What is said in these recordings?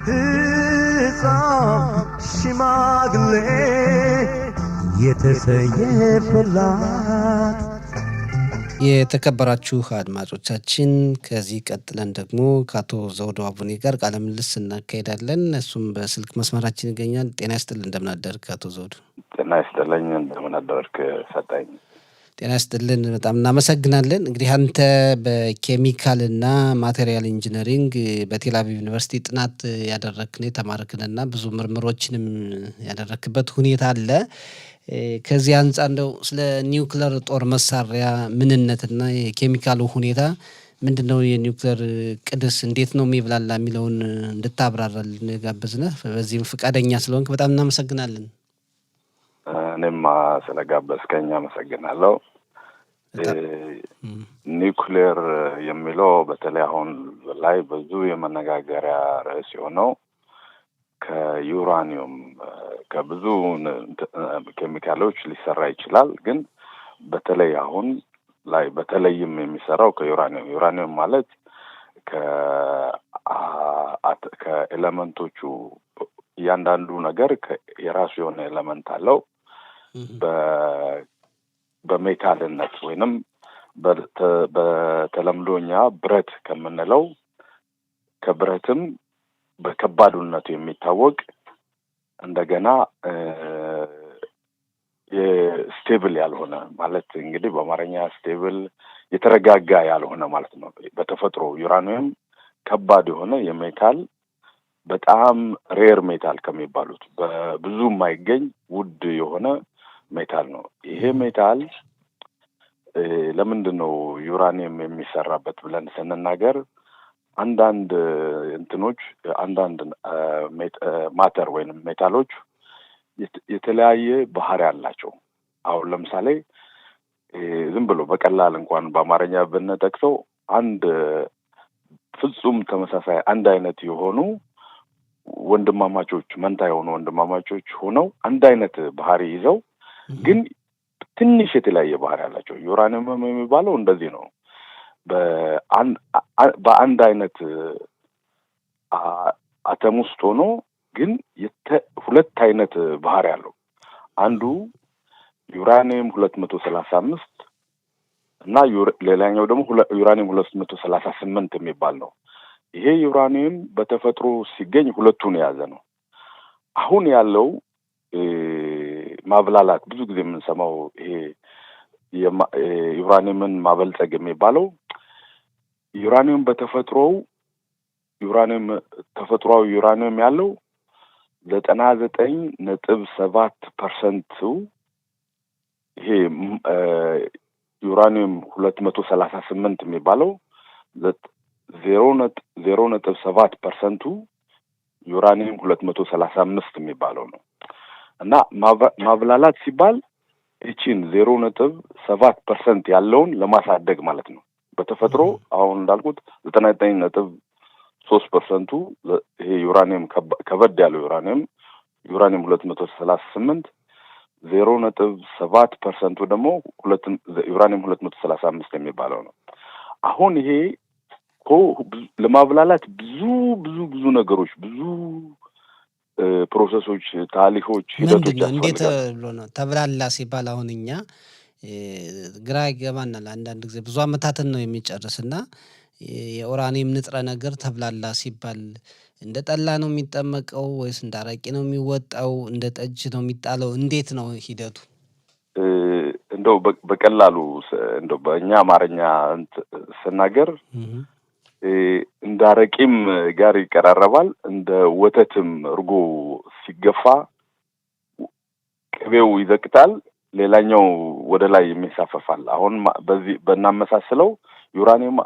ሕፃን ሽማግሌ የተሰየፈላት የተከበራችሁ አድማጮቻችን ከዚህ ቀጥለን ደግሞ ከአቶ ዘውዱ አቡኔ ጋር ቃለ ምልልስ እናካሄዳለን። እሱም በስልክ መስመራችን ይገኛል። ጤና ይስጥልን፣ እንደምን አደርክ አቶ ዘውዱ? ጤና ይስጥልኝ፣ እንደምን አደርክ ሰጠኝ? ጤና ይስጥልን፣ በጣም እናመሰግናለን። እንግዲህ አንተ በኬሚካልና ማቴሪያል ኢንጂነሪንግ በቴል አቪቭ ዩኒቨርሲቲ ጥናት ያደረክን የተማርክንና ብዙ ምርምሮችንም ያደረክበት ሁኔታ አለ። ከዚህ አንጻር እንደው ስለ ኒውክለር ጦር መሳሪያ ምንነትና የኬሚካሉ ሁኔታ ምንድነው፣ የኒውክለር ቅድስ እንዴት ነው የሚብላላ የሚለውን እንድታብራራልን ጋበዝነህ። በዚህም ፈቃደኛ ስለሆንክ በጣም እናመሰግናለን። እኔም ስለጋበዝከኝ አመሰግናለሁ። ኒውክሌር የሚለው በተለይ አሁን ላይ ብዙ የመነጋገሪያ ርዕስ የሆነው ከዩራኒየም ከብዙ ኬሚካሎች ሊሰራ ይችላል። ግን በተለይ አሁን ላይ በተለይም የሚሰራው ዩራኒየም ማለት ከኤሌመንቶቹ እያንዳንዱ ነገር የራሱ የሆነ ኤሌመንት አለው። በሜታልነት ወይንም በተለምዶኛ ብረት ከምንለው ከብረትም በከባዱነቱ የሚታወቅ እንደገና የስቴብል ያልሆነ ማለት እንግዲህ በአማርኛ ስቴብል የተረጋጋ ያልሆነ ማለት ነው። በተፈጥሮ ዩራኒየም ከባድ የሆነ የሜታል በጣም ሬር ሜታል ከሚባሉት በብዙ የማይገኝ ውድ የሆነ ሜታል ነው። ይሄ ሜታል ለምንድን ነው ዩራኒየም የሚሰራበት ብለን ስንናገር አንዳንድ ማተር ወይንም ሜታሎች የተለያየ ባህሪ አላቸው። አሁን ለምሳሌ ዝም ብሎ በቀላል እንኳን በአማርኛ ብንጠቅሰው አንድ ፍጹም ተመሳሳይ አንድ አይነት የሆኑ ወንድማማቾች መንታ የሆኑ ወንድማማቾች ሆነው አንድ አይነት ባህሪ ይዘው ግን ትንሽ የተለያየ ባህሪ አላቸው። ዩራኒየም የሚባለው እንደዚህ ነው። በአንድ አይነት አተም ውስጥ ሆኖ ግን ሁለት አይነት ባህሪ አለው። አንዱ ዩራኒየም 235 እና ሌላኛው ደግሞ ዩራኒየም 238 የሚባል ነው። ይሄ ዩራኒየም በተፈጥሮ ሲገኝ ሁለቱን የያዘ ነው። አሁን ያለው ማብላላት ብዙ ጊዜ የምንሰማው ይሄ ዩራኒየምን ማበልጸግ የሚባለው ዩራኒየም ተፈጥሯዊ ዩራኒየም ያለው 99.7% ይሄ ዩራኒየም 238 የሚባለው 0.7% ዩራኒየም 235 የሚባለው ነው። እና ማብላላት ሲባል እቺን 0.7% ያለውን ለማሳደግ ማለት ነው። በተፈጥሮ አሁን እንዳልኩት 99.3% ይሄ ዩራኒየም ከበድ ያለው ዩራኒየም 238 0.7% ደግሞ ዩራኒየም 235 የሚባለው ነው። አሁን ይሄ ለማብላላት ብዙ ነገሮች ብዙ ፕሮሰሶች፣ ታሪኮች፣ ሂደቶች እንዴት ብሎ ነው ተብላላ ሲባል አሁን እኛ ግራ ይገባናል። አንዳንድ ጊዜ ብዙ አመታትን ነው የሚጨርስና የኡራኒየም ንጥረ ነገር ተብላላ ሲባል እንደ ጠላ ነው የሚጠመቀው ወይስ እንደ አረቄ ነው የሚወጣው? እንደ ጠጅ ነው የሚጣለው? እንዴት ነው ሂደቱ? እንደው በቀላሉ እንደው በእኛ አማርኛ ስናገር እንደ አረቄም ጋር ይቀራረባል። እንደ ወተትም እርጎ ሲገፋ ቅቤው ይዘቅጣል፣ ሌላኛው ወደ ላይ የሚሳፈፋል። አሁን በዚህ በእናመሳስለው ዩራኒየም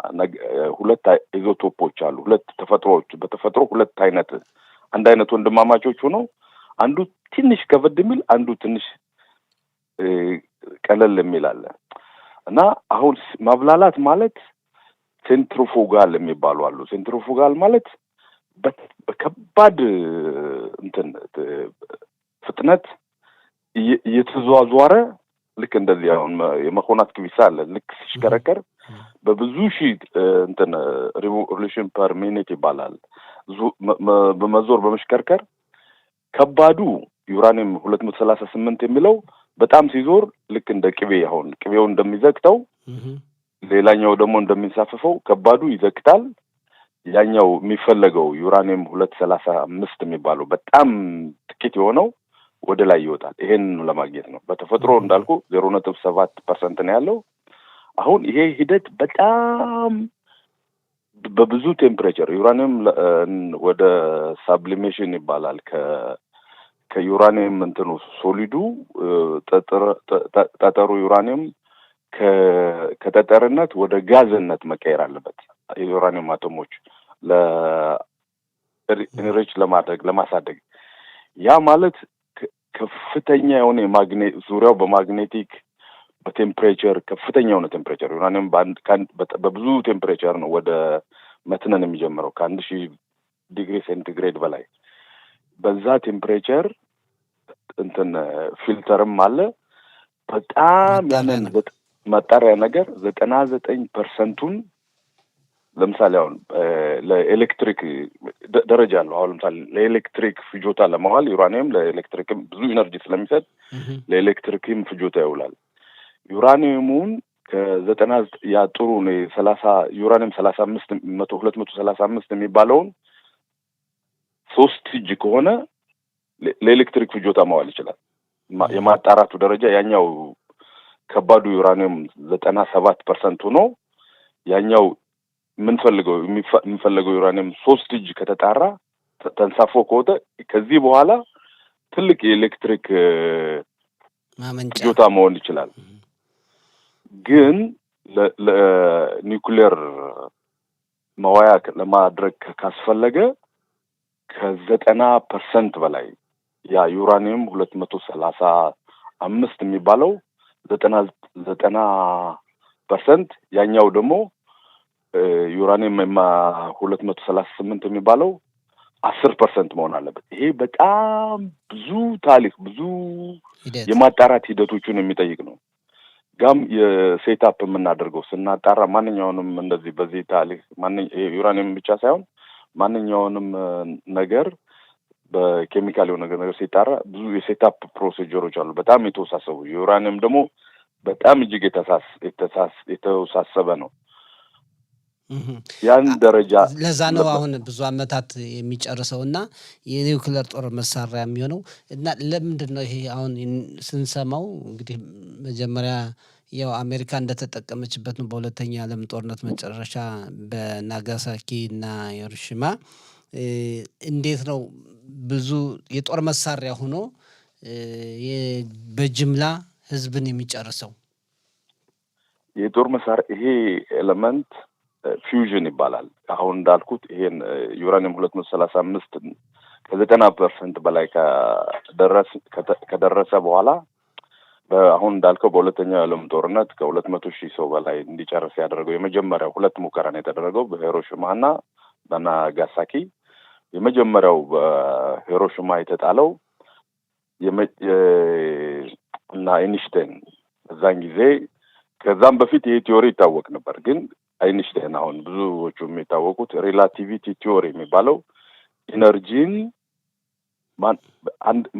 ሁለት ኢዞቶፖች አሉ። ሁለት ተፈጥሮዎች በተፈጥሮ ሁለት አይነት አንድ አይነት ወንድማማቾች ሆነው አንዱ ትንሽ ከበድ የሚል አንዱ ትንሽ ቀለል የሚል አለ እና አሁን ማብላላት ማለት ሴንትሪፉጋል የሚባሉ አሉ። ሴንትሪፉጋል ማለት በከባድ ፍጥነት እየተዟዟረ ልክ እንደዚህ አሁን የመኮናት ክቢሳ አለ ልክ ሲሽከረከር በብዙ ሺህ ሪቮሉሽን ፐር ሚኒት ይባላል። በመዞር በመሽከርከር ከባዱ ዩራኒየም 238 የሚለው በጣም ሲዞር ልክ እንደ ቅቤ አሁን ቅቤው እንደሚዘግተው ሌላኛው ደግሞ እንደሚንሳፈፈው ከባዱ ይዘግታል። ያኛው የሚፈለገው ዩራኒየም 235 የሚባለው በጣም ጥቂት የሆነው ወደ ላይ ይወጣል። ይሄን ለማግኘት ነው። በተፈጥሮ እንዳልኩ 0.7% ነው ያለው። አሁን ይሄ ሂደት በጣም በብዙ ቴምፕሬቸር ዩራኒየም ወደ ሳብሊሜሽን ይባላል። ከዩራኒየም እንትኑ ሶሊዱ ጠጠሩ ዩራኒየም ከጠጠርነት ወደ ጋዝነት መቀየር አለበት። የዩራኒየም አቶሞች ለኢንሪች ለማሳደግ ያ ማለት ከፍተኛ የሆነ ዙሪያው በማግኔቲክ በቴምፕሬቸር ከፍተኛ የሆነ ቴምፕሬቸር ዩራኒየም በብዙ ቴምፕሬቸር ነው ወደ መትነን የሚጀምረው ከ1000 ዲግሪ ሴንቲግሬድ በላይ። በዛ ቴምፕሬቸር እንትን ፊልተርም አለ። በጣም ያንን ማጣሪያ ነገር 99%ን ለምሳሌ አሁን ለኤሌክትሪክ ደረጃ አለው። አሁን ለምሳሌ ለኤሌክትሪክ ፍጆታ ለማዋል ዩራኒየም ለኤሌክትሪክም ብዙ ኢነርጂ ስለሚሰጥ ለኤሌክትሪክም ፍጆታ ይውላል። ዩራኒየሙን ከ90 ያጥሩ ነው 30 ዩራኒየም 235 የሚባለውን 3 እጅ ከሆነ ለኤሌክትሪክ ፍጆታ ማዋል ይችላል። የማጣራቱ ደረጃ ያኛው ከባዱ ዩራኒየም 97% ነው። ያኛው የምንፈልገው ዩራኒየም 3 እጅ ከተጣራ ተንሳፎ ከወጣ ከዚህ በኋላ ትልቅ የኤሌክትሪክ ፍጆታ መሆን ይችላል። ግን ለኒውክሌር መዋያ ለማድረግ ካስፈለገ ከ90% በላይ ያ ዩራኒየም 235 የሚባለው 90% ያኛው ደግሞ ዩራኒየም 238 የሚባለው 10% መሆን አለበት። ይሄ በጣም ብዙ ታሪክ ብዙ የማጣራት ሂደቶችን የሚጠይቅ ነው። ጋም የሴትአፕ የምናደርገው ስናጣራ ማንኛውንም እንደዚህ በዚህ ታሪክ ዩራኒየም ብቻ ሳይሆን ማንኛውንም ነገር በኬሚካል የሆነ ነገር ሲጣራ ብዙ የሴትአፕ ፕሮሲጀሮች አሉ። በጣም የተወሳሰቡ ዩራኒየም ደግሞ በጣም እጅግ የተወሳሰበ ነው። ያን ደረጃ ለዛ ነው አሁን ብዙ አመታት የሚጨርሰው እና የኒውክሌር ጦር መሳሪያ የሚሆነው እና ለምንድን ነው ይሄ አሁን ስንሰማው እንግዲህ መጀመሪያ ያው አሜሪካ እንደተጠቀመችበት ነው በሁለተኛ ዓለም ጦርነት መጨረሻ በናጋሳኪ እና ሂሮሺማ እንዴት ነው ብዙ የጦር መሳሪያ ሆኖ በጅምላ ህዝብን የሚጨርሰው? የጦር መሳሪያ ይሄ ኤሌመንት ፊውዥን ይባላል። አሁን እንዳልኩት ይሄን ዩራኒየም 235 ከ90% በላይ ከደረሰ በኋላ አሁን እንዳልከው በሁለተኛው ዓለም ጦርነት ከ200,000 ሰው በላይ እንዲጨርስ ያደረገው የመጀመሪያው 2 ሙከራ ነው የተደረገው በሂሮሺማ እና በናጋሳኪ። የመጀመሪያው በሂሮሺማ የተጣለው እና አይንሽታይን በዛን ጊዜ ከዛም በፊት ይሄ ቲዮሪ ይታወቅ ነበር። ግን አይንሽታይን አሁን ብዙዎቹ የሚታወቁት ሪላቲቪቲ ቲዮሪ የሚባለው ኢነርጂን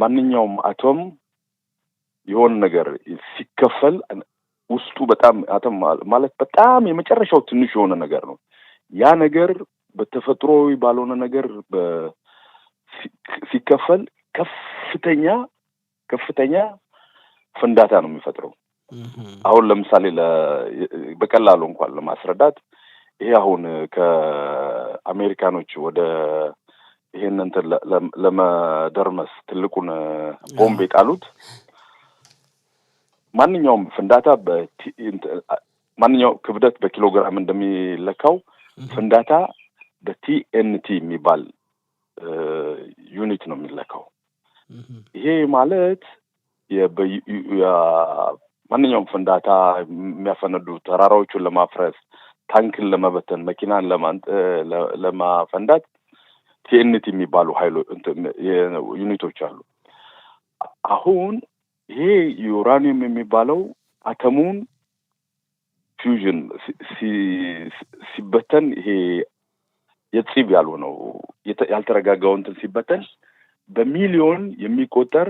ማንኛውም አቶም የሆነ ነገር ሲከፈል ውስጡ በጣም አቶም ማለት በጣም የመጨረሻው ትንሽ የሆነ ነገር ነው። ያ ነገር በተፈጥሮዊ ባልሆነ ነገር ሲከፈል ከፍተኛ ፍንዳታ ነው የሚፈጥረው። አሁን ለምሳሌ በቀላሉ እንኳን ለማስረዳት ይሄ አሁን ከአሜሪካኖች ወደ ይሄን እንትን ለመደርመስ ትልቁን ቦምብ የጣሉት ማንኛውም ፍንዳታ ማንኛውም ክብደት በኪሎግራም እንደሚለካው ፍንዳታ በቲኤንቲ የሚባል ዩኒት ነው የሚለካው። ይሄ ማለት ማንኛውም ፍንዳታ የሚያፈነዱ ተራራዎቹን ለማፍረስ፣ ታንክን ለመበተን፣ መኪናን ለማፈንዳት ቲኤንቲ የሚባሉ ዩኒቶች አሉ። አሁን ይሄ ዩራኒየም የሚባለው አተሙን ፊውዥን ሲበተን ይሄ የጽብ ያልሆነው ያልተረጋጋው እንትን ሲበተን በሚሊዮን የሚቆጠር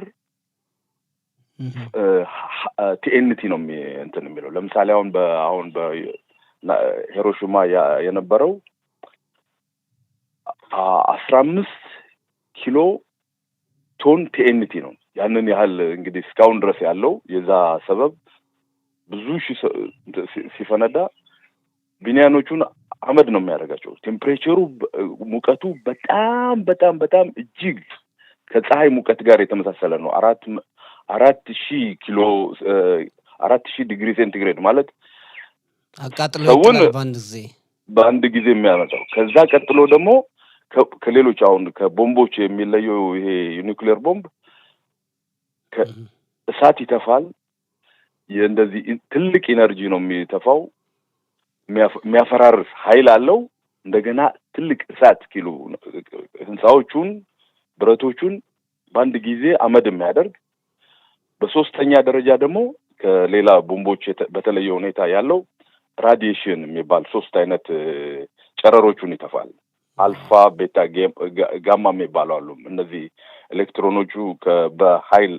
ቲኤንቲ ነው እንትን የሚለው። ለምሳሌ አሁን በሂሮሺማ የነበረው 15 ኪሎ ቶን ቲኤንቲ ነው። ያንን ያህል እንግዲህ እስካሁን ድረስ ያለው የዛ ሰበብ ብዙ ሲፈነዳ ቢኒያኖቹን አመድ ነው የሚያደርጋቸው። ቴምፕሬቸሩ ሙቀቱ በጣም በጣም በጣም እጅግ ከፀሐይ ሙቀት ጋር የተመሳሰለ ነው። 4000 ዲግሪ ሴንቲግሬድ ማለት አቃጥሎ ይጥላል በአንድ ጊዜ የሚያመጣው። ከዛ ቀጥሎ ደግሞ ከሌሎች አሁን ከቦምቦች የሚለየው ይሄ ኒውክሌር ቦምብ እሳት ይተፋል። እንደዚህ ትልቅ ኢነርጂ ነው የሚተፋው። የሚያፈራርስ ኃይል አለው። እንደገና ትልቅ እሳት ኪሎ ህንጻዎቹን ብረቶቹን በአንድ ጊዜ አመድ የሚያደርግ። በሶስተኛ ደረጃ ደግሞ ከሌላ ቦምቦች በተለየ ሁኔታ ያለው ራዲዬሽን የሚባል 3 አይነት ጨረሮቹን ይተፋል። አልፋ፣ ቤታ፣ ጋማ የሚባሉ አሉ። እነዚህ ኤሌክትሮኖቹ በኃይል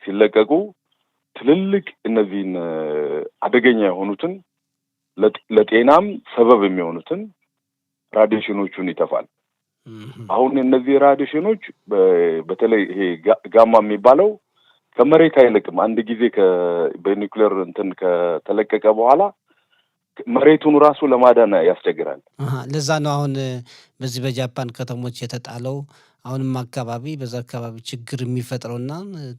ሲለቀቁ ትልልቅ እነዚህን አደገኛ የሆኑትን ለጤናም ሰበብ የሚሆኑትን ራዲዬሽኖቹን ይተፋል። አሁን እነዚህ ራዲዬሽኖች በተለይ ይሄ ጋማ የሚባለው ከመሬት አይለቅም። አንድ ጊዜ በኒውክሌር እንትን ከተለቀቀ በኋላ መሬቱን ራሱ ለማዳን ያስቸግራል። ለዛ ነው አሁን በዚህ በጃፓን ከተሞች የተጣለው አሁንም አካባቢ በዛ አካባቢ ችግር የሚፈጥረውና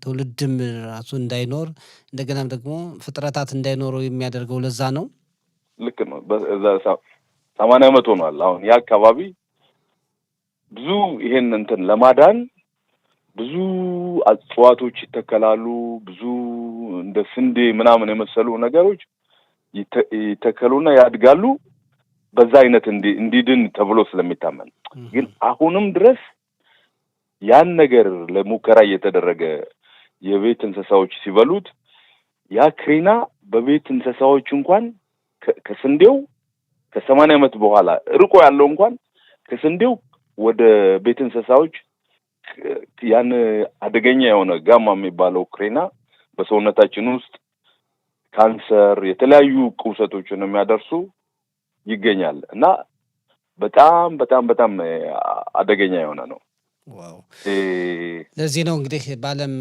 ትውልድም ራሱ እንዳይኖር እንደገናም ደግሞ ፍጥረታት እንዳይኖሩ የሚያደርገው ለዛ ነው። ልክ ነው። በዛ 80 ዓመት ሆኗል። አሁን ያ አካባቢ ብዙ ይሄን እንትን ለማዳን ብዙ እጽዋቶች ይተከላሉ። ብዙ እንደ ስንዴ ምናምን የመሰሉ ነገሮች ይተከሉና ያድጋሉ። በዛ አይነት እንዲድን ተብሎ ስለሚታመን ግን አሁንም ድረስ ያን ነገር ለሙከራ እየተደረገ የቤት እንስሳዎች ሲበሉት ያ ክሪና በቤት እንስሳዎች እንኳን ከስንዴው ከ80 ዓመት በኋላ ርቆ ያለው እንኳን ከስንዴው ወደ ቤት እንስሳዎች ያን አደገኛ የሆነ ጋማ የሚባለው ክሪና በሰውነታችን ውስጥ ካንሰር፣ የተለያዩ ቁስለቶችን የሚያደርሱ ይገኛል እና በጣም በጣም በጣም አደገኛ የሆነ ነው። ዋው! ለዚህ ነው እንግዲህ በዓለም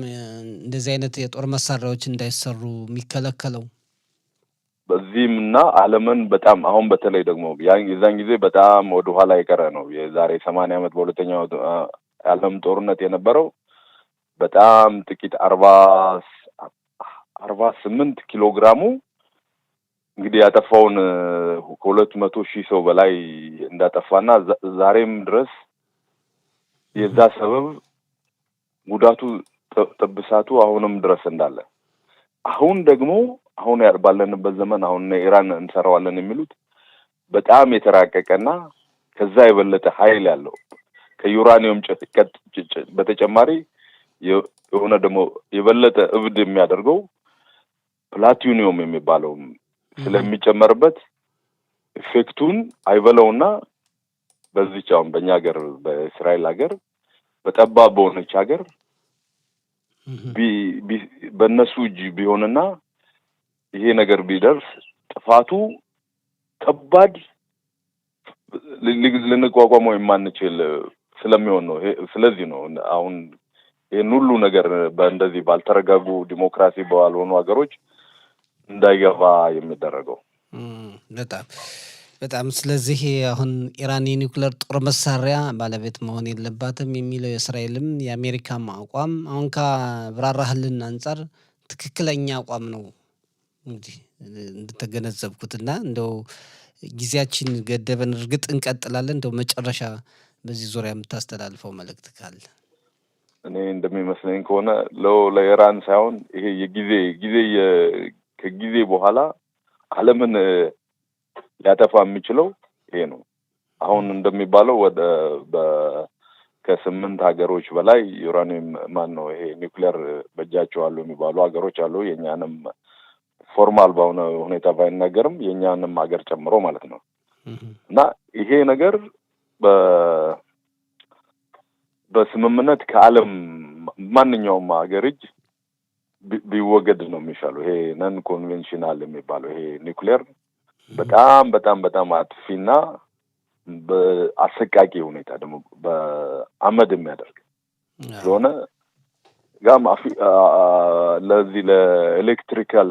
እንደዚህ አይነት የጦር መሳሪያዎች እንዳይሰሩ የሚከለከለው። በዚህም እና ዓለምን በጣም አሁን በተለይ ደግሞ የዛን ጊዜ በጣም ወደ ኋላ የቀረ ነው። የዛሬ 80 ዓመት በሁለተኛው ዓለም ጦርነት የነበረው በጣም ጥቂት 48 ኪሎ ግራሙ እንግዲህ ያጠፋውን 200,000 ሰው በላይ እንዳጠፋና ዛሬም ድረስ የዛ ሰበብ ጉዳቱ ጥብሳቱ አሁንም ድረስ እንዳለ አሁን ደግሞ አሁን ባለንበት ዘመን አሁን ኢራን እንሰራዋለን የሚሉት በጣም የተራቀቀና ከዛ የበለጠ ኃይል ያለው ከዩራኒየም በተጨማሪ የሆነ ደግሞ የበለጠ እብድ የሚያደርገው ፕላቲኒየም የሚባለው ስለሚጨመርበት ኢፌክቱን አይበለውና በዚህች አሁን በእኛ ሀገር በእስራኤል ሀገር በጠባብ በሆነች ሀገር በእነሱ እጅ ቢሆንና ይሄ ነገር ቢደርስ ጥፋቱ ከባድ ልንቋቋመው የማንችል ስለሚሆን ነው። ስለዚህ ነው አሁን ይሄን ሁሉ ነገር በእንደዚህ ባልተረጋጉ ዲሞክራሲ ባልሆኑ ሀገሮች እንዳይገባ የሚደረገው። በጣም በጣም ስለዚህ አሁን ኢራን የኒውክሌር ጦር መሳሪያ ባለቤት መሆን የለባትም የሚለው የእስራኤልም የአሜሪካም አቋም አሁን ካብራራህልን አንጻር ትክክለኛ አቋም ነው እንግዲህ እንደተገነዘብኩትና እንደው ጊዜያችን ገደበን። እርግጥ እንቀጥላለን። እንደው መጨረሻ በዚህ ዙሪያ የምታስተላልፈው መልእክት ካለ? እኔ እንደሚመስለኝ ከሆነ ለኢራን ሳይሆን ይሄ ከጊዜ በኋላ ዓለምን ሊያጠፋ የሚችለው ይሄ ነው። አሁን እንደሚባለው ከ8 ሀገሮች በላይ ዩራኒየም ይሄ ኒውክሌር በእጃቸው አሉ የሚባሉ ሀገሮች አሉ። የኛንም ፎርማል በሆነ ሁኔታ ባይናገርም የኛንም ሀገር ጨምሮ ማለት ነው። እና ይሄ ነገር በስምምነት ከዓለም ማንኛውም ሀገር እጅ ቢወገድ ነው የሚሻለው። ይሄ ነን ኮንቬንሽናል የሚባለው ይሄ ኒውክሌር በጣም በጣም በጣም አጥፊና በአሰቃቂ ሁኔታ ደግሞ በአመድ የሚያደርግ ስለሆነ ጋም ለዚህ ለኤሌክትሪካል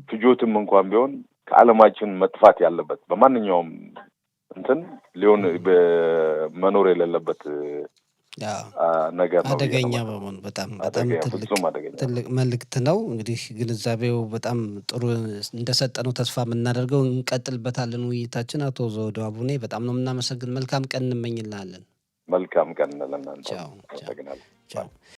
ፍጆትም እንኳን ቢሆን ከዓለማችን መጥፋት ያለበት በማንኛውም እንትን ሊሆን በመኖር የሌለበት ነገር ነው። አደገኛ በመሆኑ በጣም ትልቅ መልእክት ነው። እንግዲህ ግንዛቤው በጣም ጥሩ እንደሰጠነው ተስፋ የምናደርገው እንቀጥልበታለን ውይይታችን። አቶ ዘውዱ አቡኔ በጣም ነው የምናመሰግን። መልካም ቀን እንመኝልሃለን። መልካም ቀን ለእናንተ። ቻው።